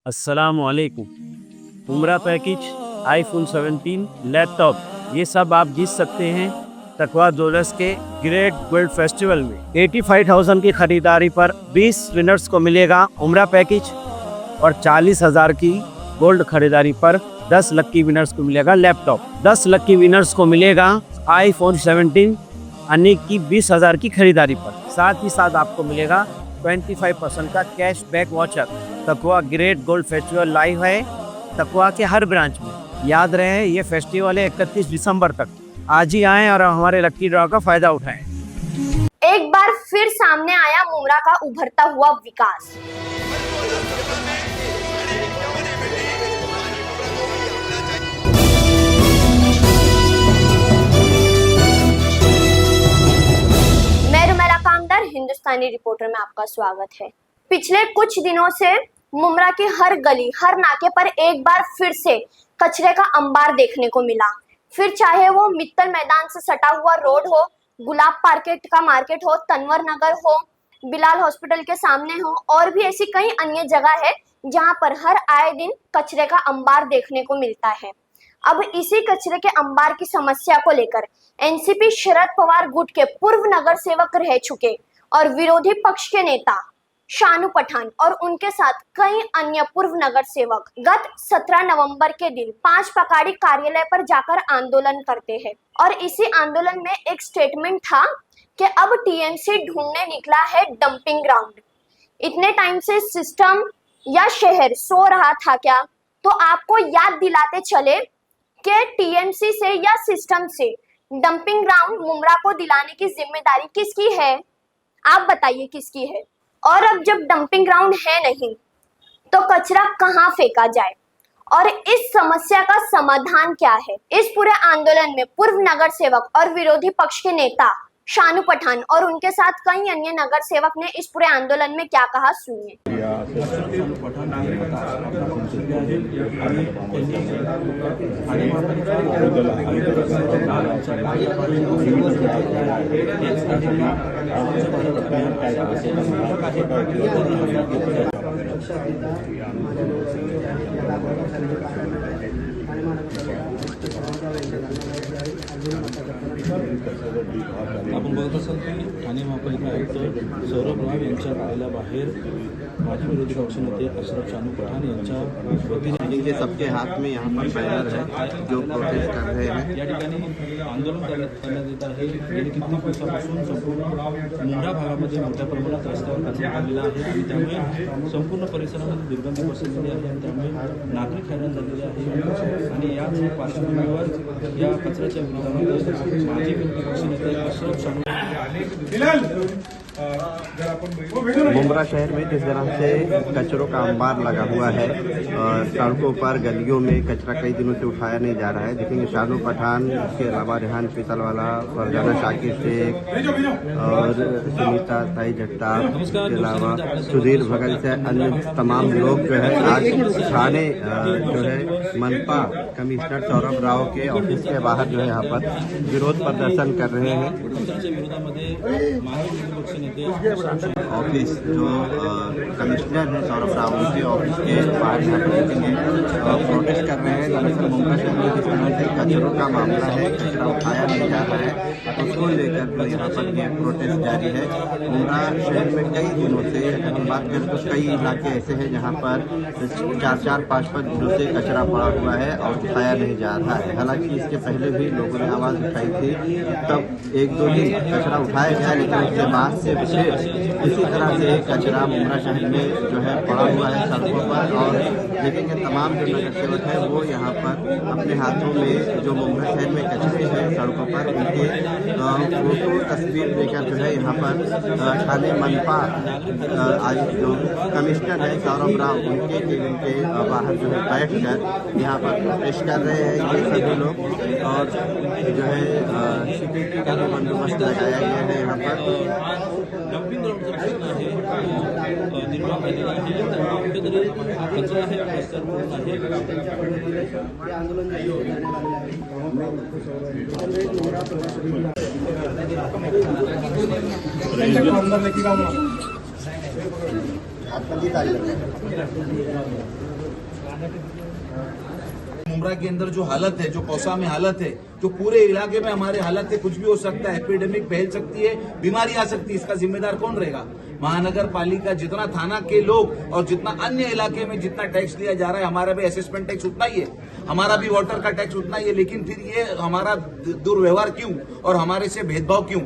अस्सलामुअलैकुम। उम्रा package, iPhone 17, laptop, ये सब आप जीत सकते हैं तकवा ज्वेलर्स के ग्रेट गोल्ड फेस्टिवल में। 85,000 की खरीदारी पर 20 विनर्स को मिलेगा उम्रा पैकेज और 40,000 की गोल्ड खरीदारी पर 10 लकी विनर्स को मिलेगा लैपटॉप। 10 लकी विनर्स को मिलेगा आईफोन 17 अन्य की 20,000 की खरीदारी पर। साथ ही साथ आपको मिलेगा 25% का कैश बैक वाउचर। तकवा ग्रेट गोल्ड फेस्टिवल लाइव है तकवा के हर ब्रांच में। याद रहे ये फेस्टिवल है 31 दिसंबर तक। आज ही आएं और हमारे लकी ड्रॉ का फायदा उठाएं। एक बार फिर सामने आया मुमरा का उभरता हुआ विकास। मैं रुमेला कामदार हिंदुस्तानी रिपोर्टर में आपका स्वागत है। पिछले कुछ दिनों से मुमरा की हर गली हर नाके पर एक बार फिर से कचरे का अंबार देखने को मिला। फिर चाहे वो मित्तल मैदान से सटा हुआ रोड हो, गुलाब मार्केट हो, तनवर नगर हो, बिलाल हॉस्पिटल के सामने हो, और भी ऐसी कई अन्य जगह है जहां पर हर आए दिन कचरे का अंबार देखने को मिलता है। अब इसी कचरे के अंबार की समस्या को लेकर एनसीपी शरद पवार गुट के पूर्व नगर सेवक रह चुके और विरोधी पक्ष के नेता शानू पठान और उनके साथ कई अन्य पूर्व नगर सेवक गत 17 नवंबर के दिन 5 पकाड़ी कार्यालय पर जाकर आंदोलन करते हैं। और इसी आंदोलन में एक स्टेटमेंट था कि अब टीएमसी ढूंढने निकला है डंपिंग ग्राउंड। इतने टाइम से सिस्टम या शहर सो रहा था क्या? तो आपको याद दिलाते चले कि टीएमसी से या सिस्टम से डंपिंग ग्राउंड मुमरा को दिलाने की जिम्मेदारी किसकी है? आप बताइए किसकी है? और अब जब डंपिंग ग्राउंड है नहीं तो कचरा कहाँ फेंका जाए और इस समस्या का समाधान क्या है? इस पूरे आंदोलन में पूर्व नगर सेवक और विरोधी पक्ष के नेता शानू पठान और उनके साथ कई अन्य नगर सेवक ने इस पूरे आंदोलन में क्या कहा, सुनिए। आपण बघत असाल की ठाणे महापालिका आयुक्त सौरभ राव यांच्या कार्यालयाबाहेर माजी विरोधी पक्षनेते अशरफ शानू पठान यांच्या वतीने जिनके सबके हाथ में यहाँ पर बैनर है जो प्रोटेस्ट कर रहे हैं। या ठिकाणी आंदोलन करण्यात येत आहे। गेली कित्येक वर्षापासून संपूर्ण मुंब्रा भागामध्ये मोठ्या प्रमाणात रस्त्यावर कचरा पडलेला आहे आणि त्यामुळे संपूर्ण परिसरामध्ये दुर्गंधी पसरलेली आहे आणि त्यामुळे नागरिक हैराण झालेले आहे। आणि याच पार्श्वभूमीवर या कचऱ्याच्या विरोधामध्ये माजी विरोधी पक्षनेते अशरफ शानू मुमरा शहर में जिस तरह से कचरों का अंबार लगा हुआ है और सड़कों पर गलियों में कचरा कई दिनों से उठाया नहीं जा रहा है। देखेंगे शानू पठान के अलावा रेहान पीतलवाला, फरजाना शाकिर शेख और सुनीता साई जगताप के अलावा सुधीर भगत से अन्य तमाम लोग जो है आज थाने जो है मनपा कमिश्नर सौरभ राव के ऑफिस के बाहर जो है यहाँ पर विरोध प्रदर्शन कर रहे हैं। ऑफिस जो कमिश्नर है सौरभ राव उनके ऑफिस के बाहर प्रोटेस्ट कर रहे हैं। दरअसल मुंब्रा शहर में जिस तरह से कचरों का मामला है, कचरा उठाया नहीं जा रहा है, उसको लेकर जो यहाँ पर ये प्रोटेस्ट जारी है। मुंब्रा शहर में कई दिनों से अगर बात करें तो कई इलाके ऐसे हैं जहाँ पर 4-5 दिनों से कचरा पड़ा हुआ है और उठाया नहीं जा रहा है। हालांकि इसके पहले भी लोगों ने आवाज़ उठाई थी, तब 1-2 दिन कचरा उठाया गया, लेकिन उसके बाद से फिर इसी तरह से कचरा मुमरा शहर में जो है पड़ा हुआ है सड़कों पर। और देखेंगे तमाम जो नगर सेवक है वो यहाँ पर अपने हाथों में जो मुमरा शहर में कचरे हैं सड़कों पर उनके फोटो तस्वीर लेकर जो है यहाँ पर थाने मनपा आज जो कमिश्नर है सौरभ राव उनके बाहर जो है बैठ कर यहाँ पर प्रोटेस्ट कर रहे हैं ये सभी लोग। और जो है सिक्योरिटी का भी बंदोबस्त लगाया गया है यहाँ पर। डंपिंग ग्राउंडचा प्रश्न आहे निर्माण झालेला आहे। कुठेतरी कचरा आहे पसरलेला आप मुमरा के अंदर जो हालत है, जो कौसा में हालत है, जो पूरे इलाके में हमारे हालत है, कुछ भी हो सकता है, एपिडेमिक फैल सकती है, बीमारी आ सकती है, इसका जिम्मेदार कौन रहेगा? महानगर पालिका, जितना थाना के लोग और जितना अन्य इलाके में जितना टैक्स लिया जा रहा है, हमारा भी असेसमेंट टैक्स उतना ही है, हमारा भी वाटर का टैक्स उतना ही है, लेकिन फिर ये हमारा दुर्व्यवहार क्यों और हमारे से भेदभाव क्यों?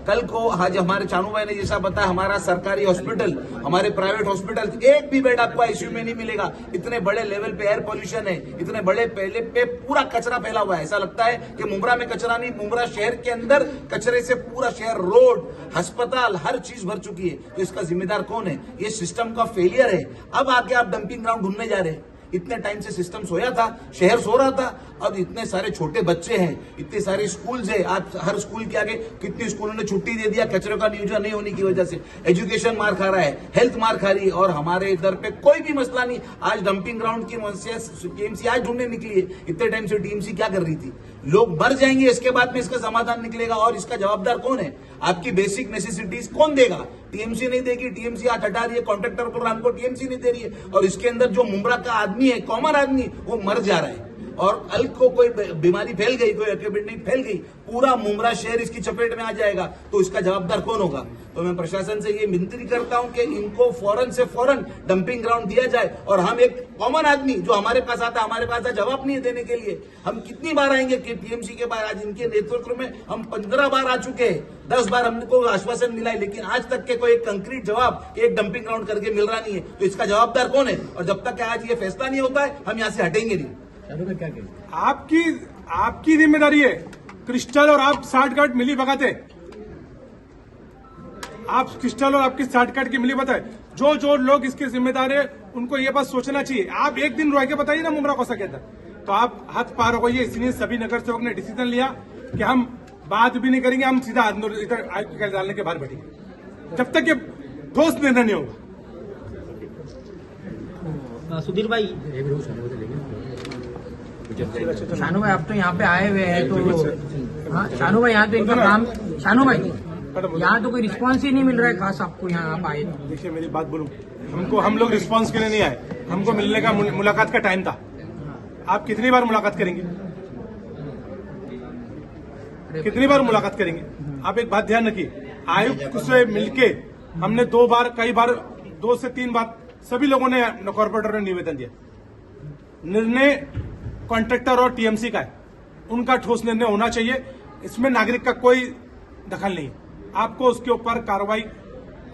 कल को आज हमारे चानू भाई ने जैसा बताया, हमारा सरकारी हॉस्पिटल, हमारे प्राइवेट हॉस्पिटल, एक भी बेड आपको आईसीयू में नहीं मिलेगा। इतने बड़े लेवल पे एयर पोल्यूशन है, इतने बड़े पहले पे पूरा कचरा फैला हुआ है। ऐसा लगता है कि मुमरा में कचरा नहीं, मुमरा शहर के अंदर कचरे से पूरा शहर, रोड, अस्पताल, हर चीज भर चुकी है। तो इसका जिम्मेदार कौन है? ये सिस्टम का फेलियर है। अब आके आप डंपिंग ग्राउंड ढूंढने जा रहे हैं। इतने टाइम से सिस्टम सोया था, शहर सो रहा था। अब इतने सारे छोटे बच्चे हैं, इतने सारे स्कूल्स है, आज हर स्कूल के आगे कितनी स्कूलों ने छुट्टी दे दिया कचरे का नियोजन नहीं होने की वजह से। एजुकेशन मार खा रहा है, हेल्थ मार खा रही है, और हमारे इधर पे कोई भी मसला नहीं। आज डंपिंग ग्राउंड की टीएमसी आज ढूंढने निकली है। इतने टाइम से टीएमसी क्या कर रही थी? लोग मर जाएंगे, इसके बाद में इसका समाधान निकलेगा, और इसका जवाबदार कौन है? आपकी बेसिक नेसेसिटीज कौन देगा? टीएमसी नहीं देगी। टीएमसी हाथ हटा रही है, कॉन्ट्रैक्टर को, हमको टीएमसी नहीं दे रही है, और इसके अंदर जो मुमरा का आदमी है, कॉमन आदमी, वो मर जा रहा है। और कल को कोई बीमारी फैल गई, कोई एपिडेमिक फैल गई, पूरा मुमरा शहर इसकी चपेट में आ जाएगा। तो इसका जवाबदार कौन होगा? तो मैं प्रशासन से ये विनती करता हूं कि इनको फौरन से फौरन डंपिंग ग्राउंड दिया जाए, और हम एक कॉमन आदमी जो हमारे पास आता है, हमारे पास जवाब नहीं है देने के लिए। हम कितनी बार आएंगे कि टीएमसी के बाहर? आज इनके नेतृत्व में हम 15 बार आ चुके हैं, 10 बार हमको आश्वासन मिला है, लेकिन आज तक के कोई कंक्रीट जवाब एक डंपिंग ग्राउंड करके मिल रहा नहीं है। तो इसका जवाबदार कौन है? और जब तक आज ये फैसला नहीं होता है, हम यहाँ से हटेंगे नहीं। आपकी जिम्मेदारी है। क्रिस्टल और आप साठगांठ मिली भगत है। आप क्रिस्टल और आपकी साठगांठ की मिली भगत है। जो जो लोग इसके जिम्मेदार है, उनको ये बात सोचना चाहिए। आप एक दिन रह के बताइए ना मुमरा कोसा के अंदर, तो आप हाथ पार हो गई। इसलिए सभी नगर सेवक ने डिसीजन लिया कि हम बात भी नहीं करेंगे, हम सीधा इधर आग डालने के बाहर बैठेंगे जब तक ये ठोस निर्णय नहीं होगा। सुधीर भाई, शानू भाई आप तो यहाँ पे आए हुए हैं, तो हाँ शानू भाई यहाँ तो इनका काम, शानू भाई यहाँ तो कोई रिस्पांस ही नहीं मिल रहा है खास आपको, यहाँ आप आए। देखिए मेरी बात बोलूं, हम लोग रिस्पांस के लिए नहीं आए, हमको मिलने का मुलाकात का टाइम था। आप कितनी बार मुलाकात करेंगे? कितनी बार मुलाकात करेंगे? आप एक बात ध्यान रखिए, आयुक्त से मिलके हमने 2 बार, कई बार 2 से 3 बार सभी लोगों ने, कॉर्पोरेटर ने निवेदन दिया। निर्णय कॉन्ट्रैक्टर और टीएमसी का है, उनका ठोस निर्णय होना चाहिए। इसमें नागरिक का कोई दखल नहीं। आपको उसके ऊपर कार्रवाई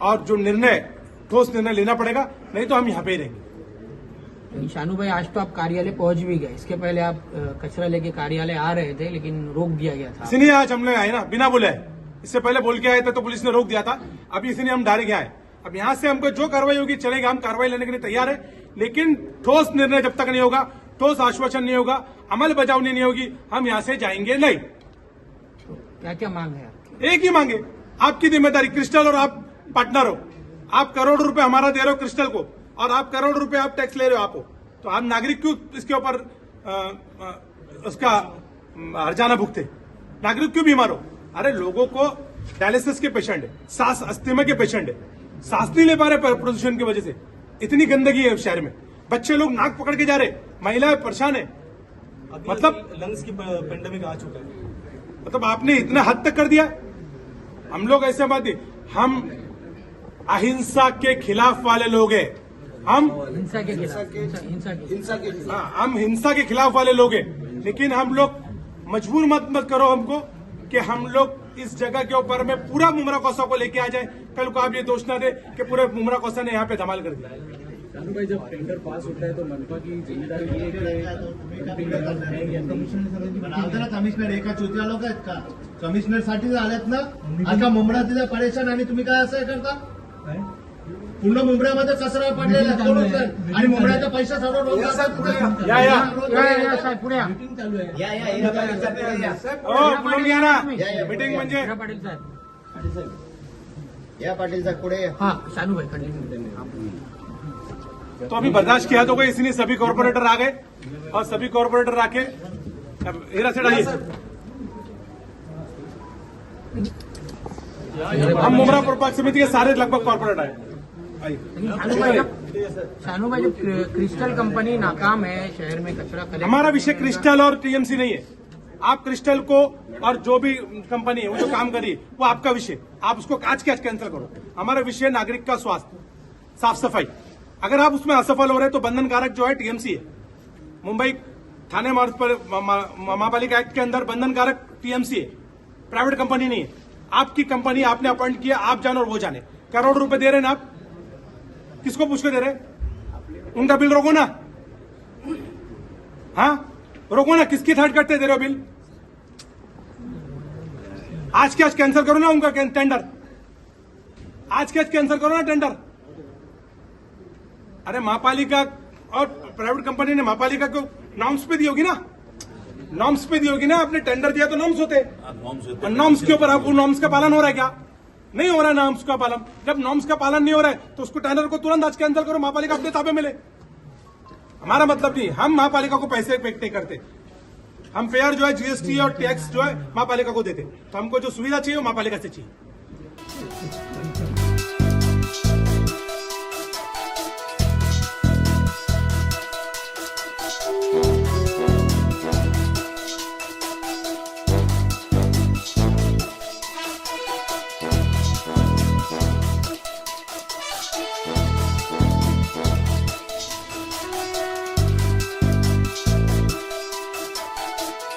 और जो निर्णय, ठोस निर्णय लेना पड़ेगा, नहीं तो हम यहाँ पे ही रहेंगे। शानू भाई आज तो आप कार्यालय पहुंच भी गए, इसके पहले आप कचरा लेके कार्यालय आ रहे थे, लेकिन रोक दिया गया था। इसलिए आज हम लोग आए ना, बिना बुलाए। इससे पहले बोल के आए थे तो पुलिस ने रोक दिया था, अभी इसलिए हम डायरेक्ट आए। अब यहाँ से हमको जो कार्रवाई होगी चलेगा, हम कार्रवाई लेने के लिए तैयार है, लेकिन ठोस निर्णय जब तक नहीं होगा, ठोस आश्वासन नहीं होगा, अमल बजावनी नहीं होगी, हम यहाँ से जाएंगे नहीं। क्या क्या मांग है आपकी? एक ही मांगे, आपकी जिम्मेदारी, क्रिस्टल और आप पार्टनर हो, आप करोड़ रुपए हमारा दे रहे हो क्रिस्टल को, और आप करोड़ रुपए आप टैक्स ले रहे हो आपको, तो आप नागरिक क्यों इसके ऊपर उसका हर्जाना भुगते? नागरिक क्यों बीमार हो? अरे लोगों को डायलिसिस के पेशेंट है, सांस अस्थमा के पेशेंट है, सांस नहीं ले पा रहे प्रदूषण की वजह से। इतनी गंदगी है शहर में, बच्चे लोग नाक पकड़ के जा रहे, महिलाएं परेशान है। मतलब लंग्स की पेंडेमिक आ चुका है। मतलब आपने इतना हद तक कर दिया। हम लोग ऐसे बात नहीं, हम अहिंसा के खिलाफ वाले लोग हैं। हम हिंसा के हम हिंसा के खिलाफ वाले लोग हैं, लेकिन हम लोग मजबूर मत करो हमको कि हम लोग इस जगह के ऊपर में पूरा मुमरा कोसा को लेके आ जाए। कल को आप ये दोष ना दे कि पूरे मुमरा कोसा ने यहाँ पे धमाल कर दिया। शानू भाई, जब टेंडर पास होता है तो मनपा की जिम्मेदारी ये है कमिशनर एका चुत्या लोक आहेत का? कमिशनर साठी आल्यात ना, आता मुंबरा तिथे परेशान, आणि तुम्ही काय असं करता? पूर्ण मुंबऱ्यामध्ये कचरा पडलेला आहे, कोण होतं? आणि मुंबऱ्याचा पैसा सर्व रोज जातात पुढे. पुढे या. मीटिंग म्हणजे पाटील साहेब, या पाटील साहेब पुढे या. हाँ शानू भाई कंटिन्यू। तो अभी बर्दाश्त किया तो कोई, इसलिए सभी कॉर्पोरेटर आ गए, और सभी कॉर्पोरेटर आके हीरा सेठ आइए। हम मुमरा पुरपालक समिति के सारे लगभग कॉर्पोरेट आए, आइए। शानू भाई जब क्रिस्टल कंपनी नाकाम है शहर में कचरा कलेक्ट हमारा विषय क्रिस्टल और टीएमसी नहीं है। आप क्रिस्टल को और जो भी कंपनी है वो जो काम करी वो आपका विषय, आप उसको आज के आज कैंसिल करो। हमारा विषय नागरिक का स्वास्थ्य, साफ सफाई। अगर आप उसमें असफल हो रहे तो बंधनकारक जो है टीएमसी है। मुंबई थाने महापालिका एक्ट के अंदर बंधनकारक टीएमसी है, प्राइवेट कंपनी नहीं है। आपकी कंपनी आपने अपॉइंट किया, आप जानो और वो जाने। करोड़ रुपए दे रहे ना आप, किसको पूछ के दे रहे? उनका बिल रोको ना, हाँ रोको ना, किसकी थर्ड करते दे रहे हो बिल? आज के आज कैंसिल करो ना उनका टेंडर, आज के आज कैंसिल करो ना टेंडर। अरे महापालिका और प्राइवेट कंपनी ने महापालिका को नॉर्म्स पे दी होगी ना, नॉर्म्स पे दी होगी ना। आपने टेंडर दिया तो नॉर्म्स होते, और नॉर्म्स के ऊपर आपको नॉर्म्स का पालन हो रहा है क्या? नहीं हो रहा है नॉर्म्स का पालन। जब नॉर्म्स का पालन नहीं हो रहा है तो उसको टेंडर को तुरंत आज कैंसिल करो, महापालिका अपने ताबे मिले। हमारा मतलब नहीं, हम महापालिका को पैसे पे नहीं करते। हम फेयर जो है जीएसटी और टैक्स जो है महापालिका को देते, तो हमको जो सुविधा चाहिए वो महापालिका से चाहिए।